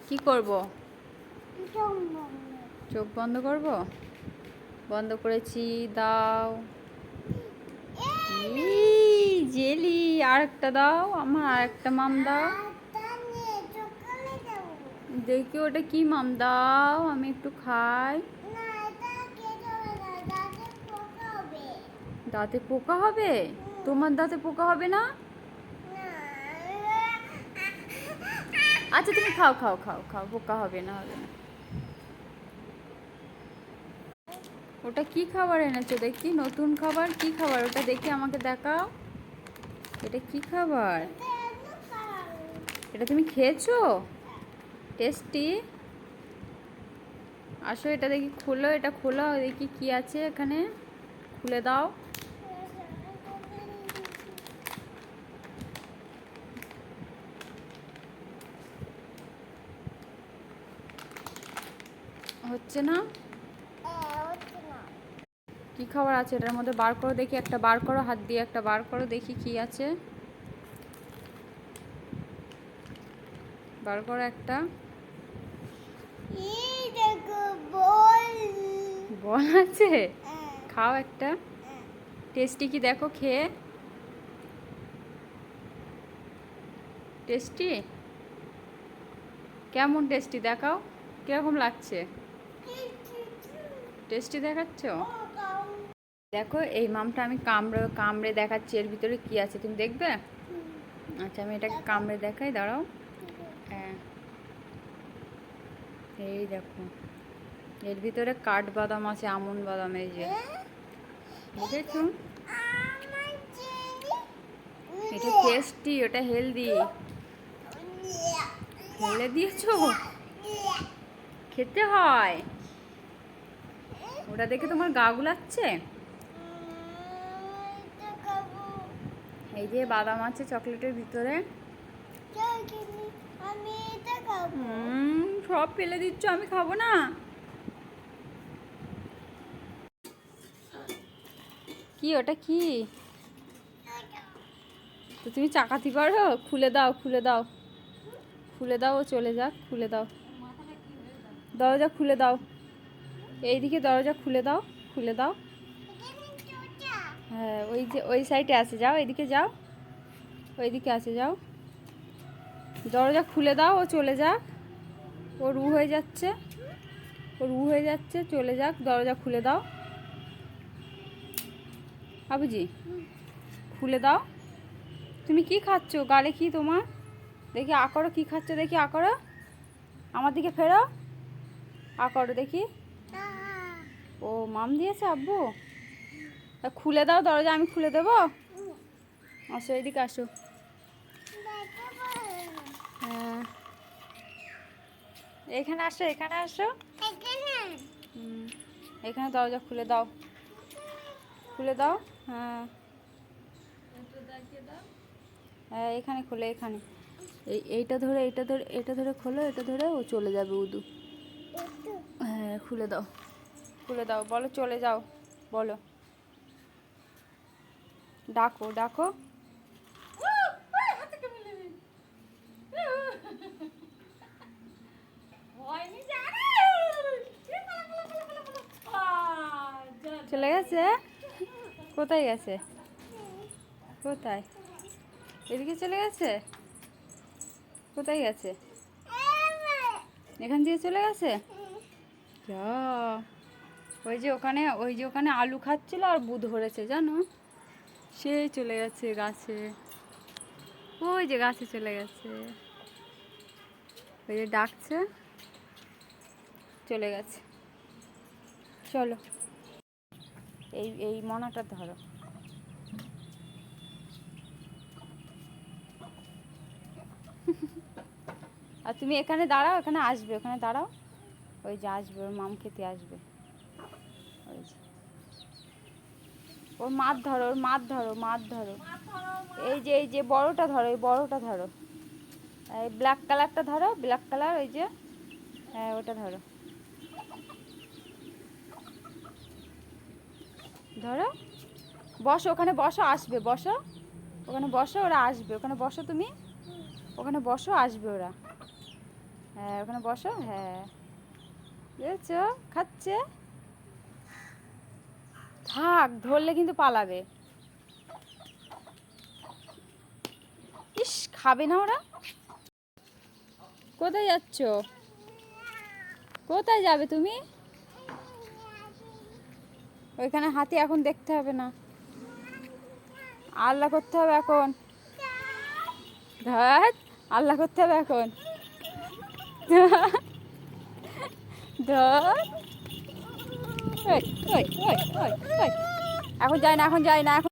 কি করব? চোখ বন্ধ করব? বন্ধ করেছি, দাও। জেলি আর একটা দাও, আমার আর একটা মাম দাও। দেখি ওটা কি মাম, দাও আমি একটু খাই। দাঁতে পোকা হবে? তোমার দাঁতে পোকা হবে না? আচ্ছা তুমি খাও খাও খাও খাও, পোকা হবে না, হবে না। ওটা কি খাবার এনেছো দেখি, নতুন খাবার? কি খাবার ওটা দেখি, আমাকে দেখাও। এটা কি খাবার? এটা তুমি খেয়েছো? টেস্টি? আসো এটা দেখি, খুলো, এটা খোলো দেখি কি আছে এখানে, খুলে দাও। হচ্ছে না? কি খাবার আছে এটার মধ্যে, বার করো দেখি, একটা বার করো, হাত দিয়ে একটা বার করো দেখি কি আছে। বার করো একটা। বল আছে? খাও একটা। টেস্টি কি দেখো খেয়ে। টেস্টি? কেমন টেস্টি দেখাও, কিরকম লাগছে? টেস্টি দেখাচ্ছ? দেখো এই মামটা আমি কামড়ে কামড়ে দেখাচ্ছি, এর ভিতরে কি আছে তুমি দেখবে? আচ্ছা আমি এটাকে কামড়ে দেখাই, দাঁড়াও। হ্যাঁ, এই দেখো, এর ভিতরে কাঠবাদাম আছে, আমন্ড বাদাম, এই যে বুঝেছো? এটা টেস্টি, ওটা হেলদি। ফেলে দিয়েছো? খেতে হয়? ওটা দেখে তোমার গা গুলাচ্ছে? এই যে বাদাম আছে চকলেটের ভিতরে। সব ফেলে দিচ্ছ, আমি খাবো না। কি ওটা কি? তো তুমি চাকাতে পারো? খুলে দাও, খুলে দাও, খুলে দাও, ও চলে যাক, খুলে দাও। দরজা খুলে দাও, এইদিকে দরজা খুলে দাও, খুলে দাও। হ্যাঁ ওই যে ওই সাইডে আছে, যাও এদিকে যাও, ওইদিকে আছে, যাও। দরজা খুলে দাও, ও চলে যাক, ও রু হয়ে যাচ্ছে, ও রু হয়ে যাচ্ছে, চলে যাক, দরজা খুলে দাও। বাবুজি খুলে দাও। তুমি কি খাচ্ছ, গালে কি তোমার? দেখি আকরো, কি খাচ্ছ দেখি, আকরো, আমার দিকে ফেরো, আকরো দেখি। ও মাম দিয়েছে আব্বু? খুলে দাও দরজা, আমি খুলে দেবো। আসো এদিকে আসো। হ্যাঁ এখানে আসো, এখানে আসো। এখানে দরজা খুলে দাও, খুলে দাও। হ্যাঁ হ্যাঁ এখানে খোলো, এখানে এইটা ধরে, এইটা ধরে, এটা ধরে খোলো, এটা ধরে ও চলে যাবে উদু। হ্যাঁ খুলে দাও, খুলে দাও, বলো চলে যাও, বলো, ডাকো ডাকো। চলে গেছে? কোথায় গেছে? কোথায়? এদিকে চলে গেছে? কোথায় গেছে? এখান দিয়ে চলে গেছে? যা, ওই যে ওখানে, ওই যে ওখানে আলু খাচ্ছিল আর বু ধরেছে জানো, সেই চলে গেছে গাছে, ওই যে গাছে চলে গেছে, ওই যে ডাকছে, চলে গেছে। চলো এই এই মনাটা ধরো। আর তুমি এখানে দাঁড়াও, এখানে আসবে, ওখানে দাঁড়াও, ওই যে আসবে, ওর মাম খেতে আসবে, ওই যে ওর মাছ ধরো, ওর মাছ ধরো, মাছ ধরো। এই যে বড়টা ধরো, এই বড়টা ধরো, এই ব্ল্যাক কালারটা ধরো, ব্ল্যাক কালার, ওই যে, হ্যাঁ ওটা ধরো, ধরো, বসো ওখানে, বসো, আসবে, বসো ওখানে, বসো, ওরা আসবে, ওখানে বসো তুমি, ওখানে বসো, আসবে ওরা। হ্যাঁ ওখানে বসো। হ্যাঁ বুঝেছো, খাচ্ছে। থাক, ধরলে কিন্তু পালাবে। ইস, খাবে না ওরা। কোথায় যাচ্ছ? কোথায় যাবে তুমি? ওইখানে হাতি এখন দেখতে হবে না, আল্লাহ করতে হবে এখন। ধ্যাৎ, আল্লাহ করতে হবে এখন। ধ্যাৎ, ওই, ওই, ওই, ওই। এখন যায় না, এখন যায় না, এখন